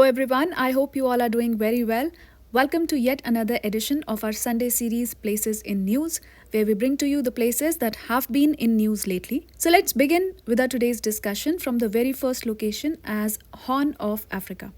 Hello everyone, I hope you all are doing very well. Welcome to yet another edition of our Sunday series Places in News, where we bring to you the places that have been in news lately. So let's begin with our today's discussion from the very first location as Horn of Africa.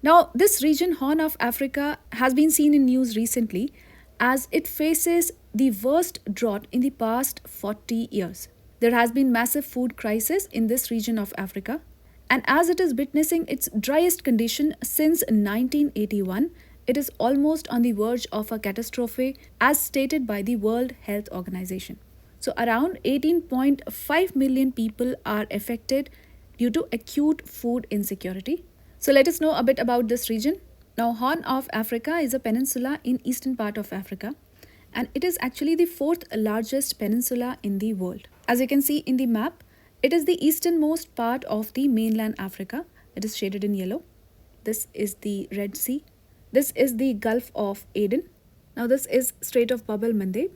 Now, this region, Horn of Africa, has been seen in news recently as it faces the worst drought in the past 40 years. There has been massive food crisis in this region of Africa, and as it is witnessing its driest condition since 1981, it is almost on the verge of a catastrophe as stated by the World Health Organization. So around 18.5 million people are affected due to acute food insecurity. So let us know a bit about this region. Now, Horn of Africa is a peninsula in eastern part of Africa, and it is actually the fourth largest peninsula in the world. As you can see in the map, it is the easternmost part of the mainland Africa. It is shaded in yellow. This is the Red Sea. This is the Gulf of Aden. Now this is Strait of Bab el-Mandeb.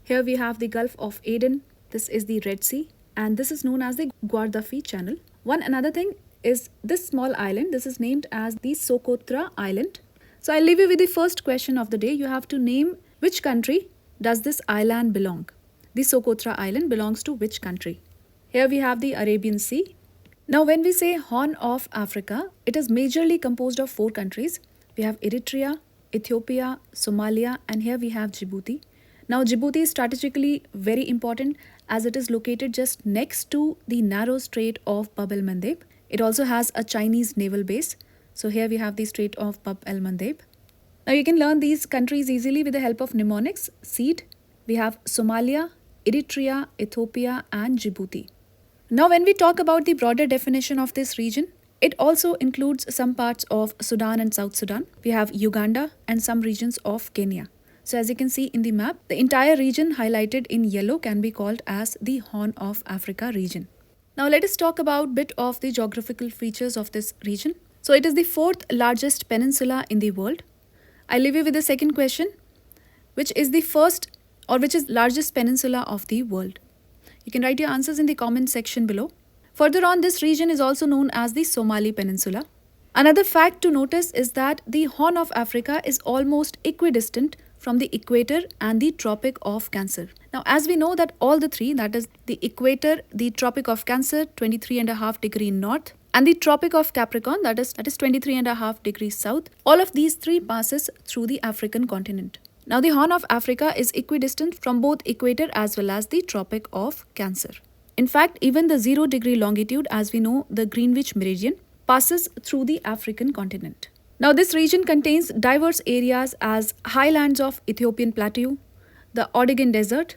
Here we have the Gulf of Aden. This is the Red Sea, and this is known as the Guardafui Channel. One another thing is this small island. This is named as the Socotra Island. So I'll leave you with the first question of the day. You have to name which country does this island belong. The Socotra Island belongs to which country? Here we have the Arabian Sea. Now when we say Horn of Africa, it is majorly composed of 4 countries. We have Eritrea, Ethiopia, Somalia, and here we have Djibouti. Now Djibouti is strategically very important as it is located just next to the narrow Strait of Bab el-Mandeb. It also has a Chinese naval base. So here we have the Strait of Bab el-Mandeb. Now you can learn these countries easily with the help of mnemonics. Seed. We have Somalia, Eritrea, Ethiopia, and Djibouti. Now when we talk about the broader definition of this region, it also includes some parts of Sudan and South Sudan. We have Uganda and some regions of Kenya. So as you can see in the map, the entire region highlighted in yellow can be called as the Horn of Africa region. Now let us talk about a bit of the geographical features of this region. So it is the 4th largest peninsula in the world. I'll leave you with the second question, which is the first or which is largest peninsula of the world. You can write your answers in the comment section below. Further on, this region is also known as the Somali Peninsula. Another fact to notice is that the Horn of Africa is almost equidistant from the equator and the Tropic of Cancer. Now, as we know that all the three, that is the equator, the Tropic of Cancer, 23.5 degrees north, and the Tropic of Capricorn, that is 23.5 degrees south, all of these three passes through the African continent. Now, the Horn of Africa is equidistant from both equator as well as the Tropic of Cancer. In fact, even the 0 degree longitude, as we know, the Greenwich Meridian, passes through the African continent. Now, this region contains diverse areas as highlands of Ethiopian Plateau, the Ogaden Desert.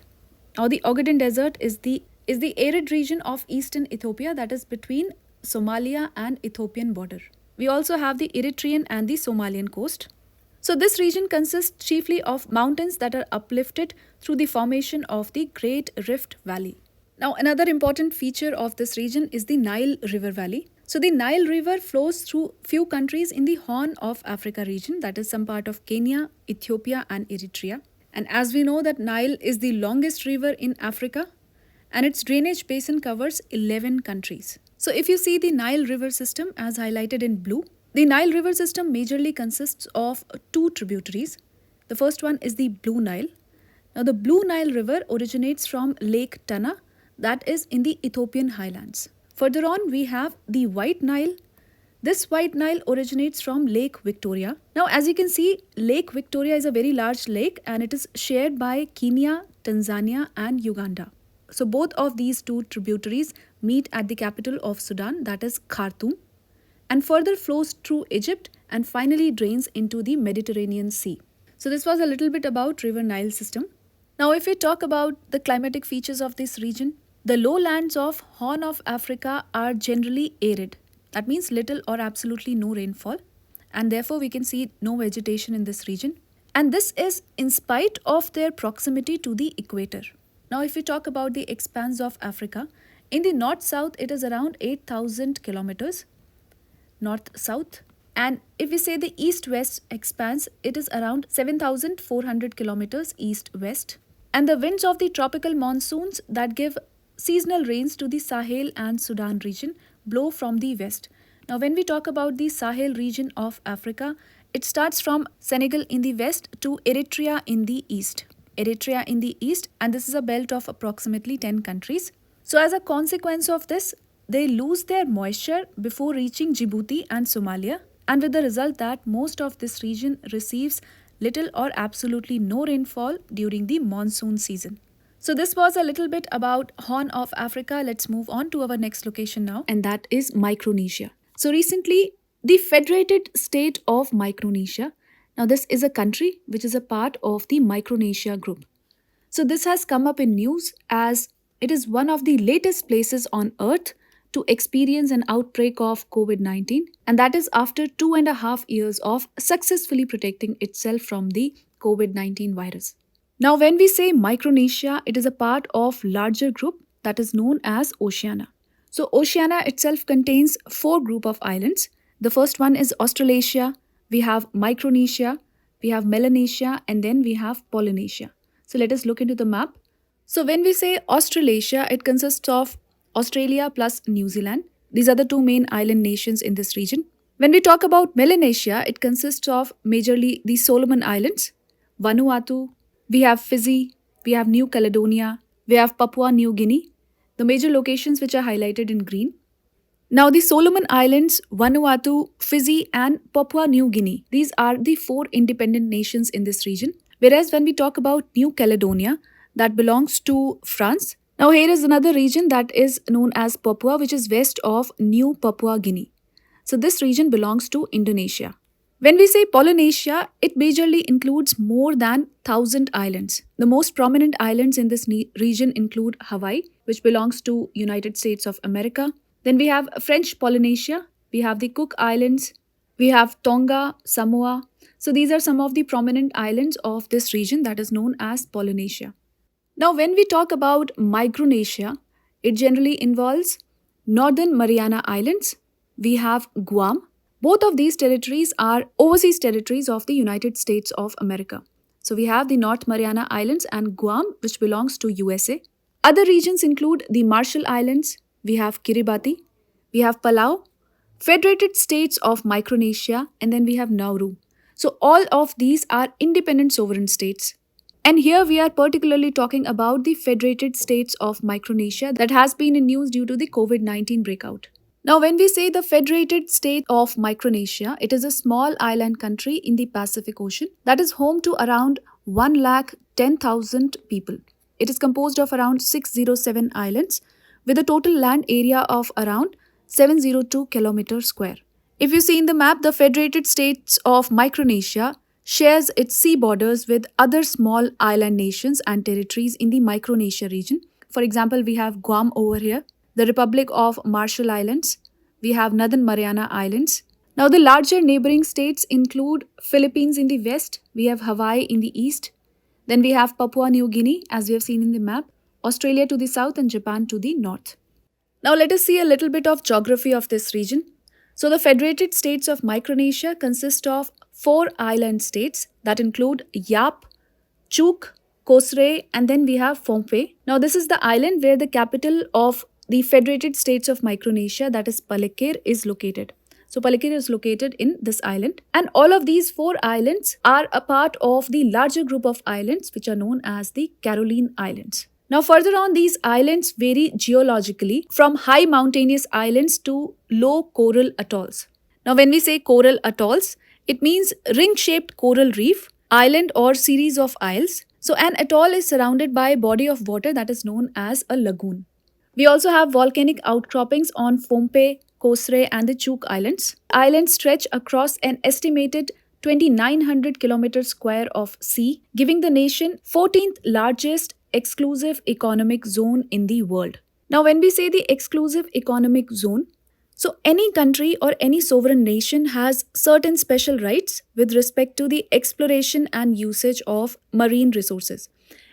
Now, the Ogaden Desert is the arid region of eastern Ethiopia, that is between Somalia and Ethiopian border. We also have the Eritrean and the Somalian coast. So this region consists chiefly of mountains that are uplifted through the formation of the Great Rift Valley. Now another important feature of this region is the Nile River Valley. So the Nile River flows through few countries in the Horn of Africa region, that is some part of Kenya, Ethiopia, and Eritrea. And as we know that Nile is the longest river in Africa and its drainage basin covers 11 countries. So if you see the Nile River system as highlighted in blue, the Nile River system majorly consists of 2 tributaries. The first one is the Blue Nile. Now the Blue Nile River originates from Lake Tana, that is in the Ethiopian highlands. Further on we have the White Nile. This White Nile originates from Lake Victoria. Now as you can see, Lake Victoria is a very large lake and it is shared by Kenya, Tanzania, and Uganda. So both of these 2 tributaries meet at the capital of Sudan, that is Khartoum, and further flows through Egypt and finally drains into the Mediterranean Sea. So this was a little bit about River Nile system. Now if we talk about the climatic features of this region, the lowlands of Horn of Africa are generally arid. That means little or absolutely no rainfall, and therefore we can see no vegetation in this region. And this is in spite of their proximity to the equator. Now if we talk about the expanse of Africa, in the north-south it is around 8,000 kilometers. North-south, and if we say the east-west expanse, it is around 7,400 kilometers east-west. And the winds of the tropical monsoons that give seasonal rains to the Sahel and Sudan region blow from the west. Now, when we talk about the Sahel region of Africa, it starts from Senegal in the west to Eritrea in the east. Eritrea in the east, and this is a belt of approximately 10 countries. So, as a consequence of this, they lose their moisture before reaching Djibouti and Somalia, and with the result that most of this region receives little or absolutely no rainfall during the monsoon season. So, this was a little bit about Horn of Africa. Let's move on to our next location now, and that is Micronesia. So, recently, the Federated State of Micronesia. Now, this is a country which is a part of the Micronesia group. So, this has come up in news as it is one of the latest places on earth to experience an outbreak of COVID 19, and that is after 2.5 years of successfully protecting itself from the COVID 19 virus. Now, when we say Micronesia, it is a part of larger group that is known as Oceania. So, Oceania itself contains four group of islands. The first one is Australasia, we have Micronesia, we have Melanesia, and then we have Polynesia. So, let us look into the map. So, when we say Australasia, it consists of Australia plus New Zealand. These are the two main island nations in this region. When we talk about Melanesia, it consists of majorly the Solomon Islands, Vanuatu, we have Fiji, we have New Caledonia, we have Papua New Guinea, the major locations which are highlighted in green. Now, the Solomon Islands, Vanuatu, Fiji, and Papua New Guinea, these are the four independent nations in this region. Whereas, when we talk about New Caledonia, that belongs to France. Now, here is another region that is known as Papua, which is west of New Papua Guinea. So, this region belongs to Indonesia. When we say Polynesia, it majorly includes more than 1,000 islands. The most prominent islands in this region include Hawaii, which belongs to United States of America. Then we have French Polynesia, we have the Cook Islands, we have Tonga, Samoa. So these are some of the prominent islands of this region that is known as Polynesia. Now, when we talk about Micronesia, it generally involves Northern Mariana Islands, we have Guam. Both of these territories are overseas territories of the United States of America. So we have the North Mariana Islands and Guam, which belongs to USA. Other regions include the Marshall Islands, we have Kiribati, we have Palau, Federated States of Micronesia, and then we have Nauru. So all of these are independent sovereign states. And here we are particularly talking about the Federated States of Micronesia that has been in news due to the COVID-19 breakout. Now, when we say the Federated State of Micronesia, it is a small island country in the Pacific Ocean that is home to around 110,000 people. It is composed of around 607 islands with a total land area of around 702 kilometers square. If you see in the map, the Federated States of Micronesia shares its sea borders with other small island nations and territories in the Micronesia region. For example, we have Guam over here, the Republic of Marshall Islands, we have Northern Mariana Islands. Now, the larger neighboring states include Philippines in the west, we have Hawaii in the east, then we have Papua New Guinea as we have seen in the map, Australia to the south and Japan to the north. Now, let us see a little bit of geography of this region. So, the Federated States of Micronesia consist of four island states that include Yap, Chuuk, Kosrae, and then we have Pohnpei. Now, this is the island where the capital of the Federated States of Micronesia, that is Palikir, is located. So, Palikir is located in this island. And all of these four islands are a part of the larger group of islands which are known as the Caroline Islands. Now, further on, these islands vary geologically from high mountainous islands to low coral atolls. Now, when we say coral atolls, it means ring-shaped coral reef, island or series of isles. So, an atoll is surrounded by a body of water that is known as a lagoon. We also have volcanic outcroppings on Pohnpei, Kosrae, and the Chuuk Islands. Islands stretch across an estimated 2,900 kilometers square of sea, giving the nation 14th largest exclusive economic zone in the world. Now, when we say the exclusive economic zone, so any country or any sovereign nation has certain special rights with respect to the exploration and usage of marine resources.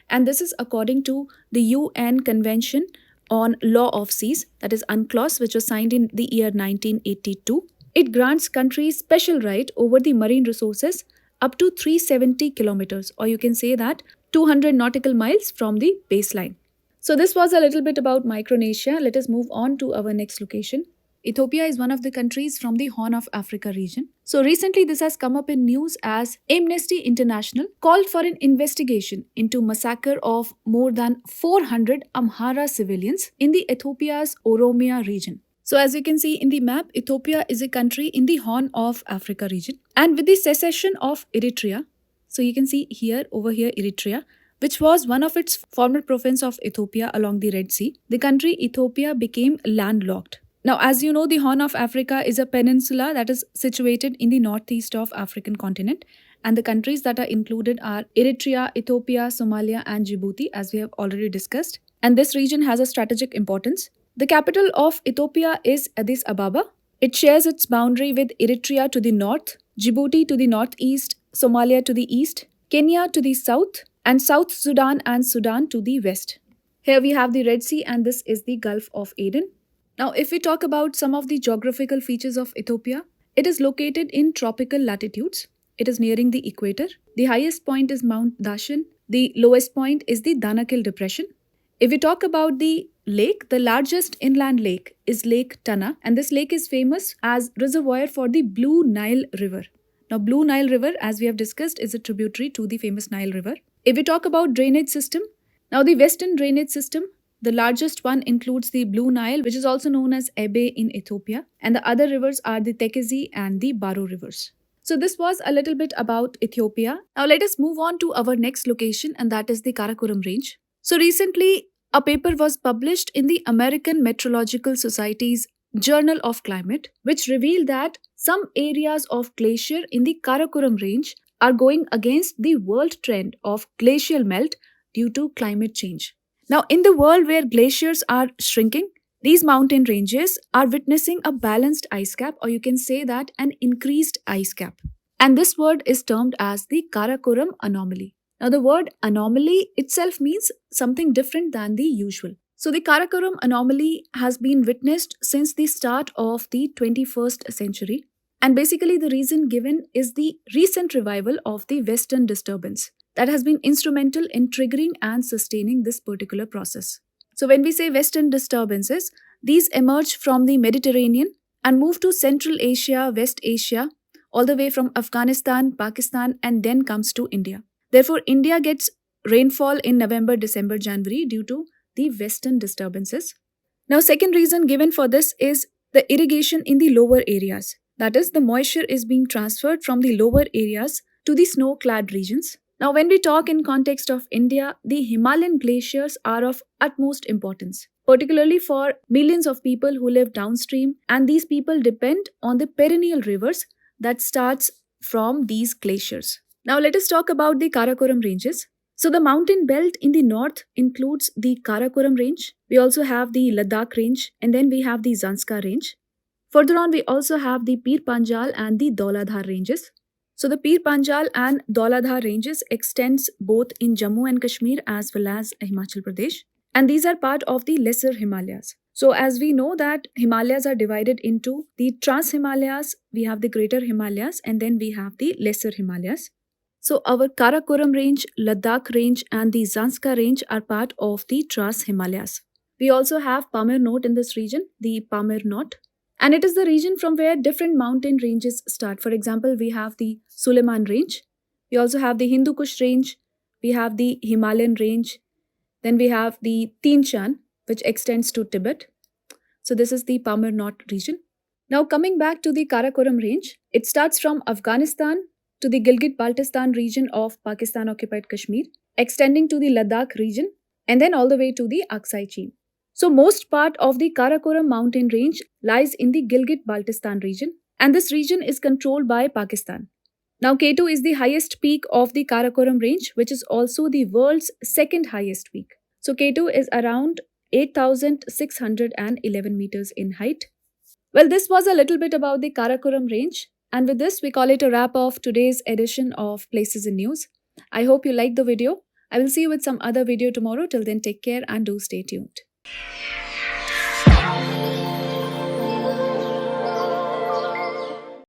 And this is according to the UN Convention on Law of Seas, that is UNCLOS, which was signed in the year 1982. It grants countries special right over the marine resources up to 370 kilometers, or you can say that 200 nautical miles from the baseline. So this was a little bit about Micronesia. Let us move on to our next location. Ethiopia is one of the countries from the Horn of Africa region. So recently this has come up in news as Amnesty International called for an investigation into massacre of more than 400 Amhara civilians in the Ethiopia's Oromia region. So as you can see in the map, Ethiopia is a country in the Horn of Africa region. And with the secession of Eritrea, so you can see here, over here, Eritrea, which was one of its former province of Ethiopia along the Red Sea, the country Ethiopia became landlocked. Now, as you know, the Horn of Africa is a peninsula that is situated in the northeast of African continent, and the countries that are included are Eritrea, Ethiopia, Somalia, and Djibouti, as we have already discussed. And this region has a strategic importance. The capital of Ethiopia is Addis Ababa. It shares its boundary with Eritrea to the north, Djibouti to the northeast, Somalia to the east, Kenya to the south, and South Sudan and Sudan to the west. Here we have the Red Sea, and this is the Gulf of Aden. Now, if we talk about some of the geographical features of Ethiopia, it is located in tropical latitudes. It is nearing the equator. The highest point is Mount Dashan. The lowest point is the Danakil Depression. If we talk about the lake, the largest inland lake is Lake Tana, and this lake is famous as reservoir for the Blue Nile River. Now, Blue Nile River, as we have discussed, is a tributary to the famous Nile River. If we talk about drainage system, now the western drainage system, the largest one includes the Blue Nile, which is also known as Ebe in Ethiopia, and the other rivers are the Tekezi and the Baro rivers. So this was a little bit about Ethiopia. Now let us move on to our next location, and that is the Karakoram Range. So recently, a paper was published in the American Meteorological Society's Journal of Climate, which revealed that some areas of glacier in the Karakoram Range are going against the world trend of glacial melt due to climate change. Now, in the world where glaciers are shrinking, these mountain ranges are witnessing a balanced ice cap, or you can say that an increased ice cap. And this word is termed as the Karakoram anomaly. Now, the word anomaly itself means something different than the usual. So, the Karakoram anomaly has been witnessed since the start of the 21st century. And basically, the reason given is the recent revival of the Western disturbance that has been instrumental in triggering and sustaining this particular process. So, when we say Western disturbances, these emerge from the Mediterranean and move to Central Asia, West Asia, all the way from Afghanistan, Pakistan, and then comes to India. Therefore, India gets rainfall in November, December, January due to the Western disturbances. Now, second reason given for this is the irrigation in the lower areas. That is, the moisture is being transferred from the lower areas to the snow-clad regions. Now, when we talk in context of India, the Himalayan glaciers are of utmost importance, particularly for millions of people who live downstream, and these people depend on the perennial rivers that starts from these glaciers. Now, let us talk about the Karakoram ranges. So, the mountain belt in the north includes the Karakoram range. We also have the Ladakh range, and then we have the Zanskar range. Further on, we also have the Pir Panjal and the Dauladhar ranges. So the Pir Panjal and Dauladhar ranges extends both in Jammu and Kashmir as well as Himachal Pradesh, and these are part of the Lesser Himalayas. So as we know that Himalayas are divided into the Trans Himalayas, we have the Greater Himalayas, and then we have the Lesser Himalayas. So our Karakoram range, Ladakh range, and the Zanskar range are part of the Trans Himalayas. We also have Pamir Knot in this region, the Pamir Knot. And it is the region from where different mountain ranges start. For example, we have the Suleiman range. We also have the Hindu Kush range. We have the Himalayan range. Then we have the Tian Shan, which extends to Tibet. So this is the Pamir Knot region. Now coming back to the Karakoram range, it starts from Afghanistan to the Gilgit-Baltistan region of Pakistan-occupied Kashmir, extending to the Ladakh region, and then all the way to the Aksai Chin. So most part of the Karakoram mountain range lies in the Gilgit-Baltistan region, and this region is controlled by Pakistan. Now K2 is the highest peak of the Karakoram range, which is also the world's second highest peak. So K2 is around 8,611 meters in height. Well, this was a little bit about the Karakoram range, and with this we call it a wrap of today's edition of Places in News. I hope you liked the video. I will see you with some other video tomorrow. Till then, take care and do stay tuned.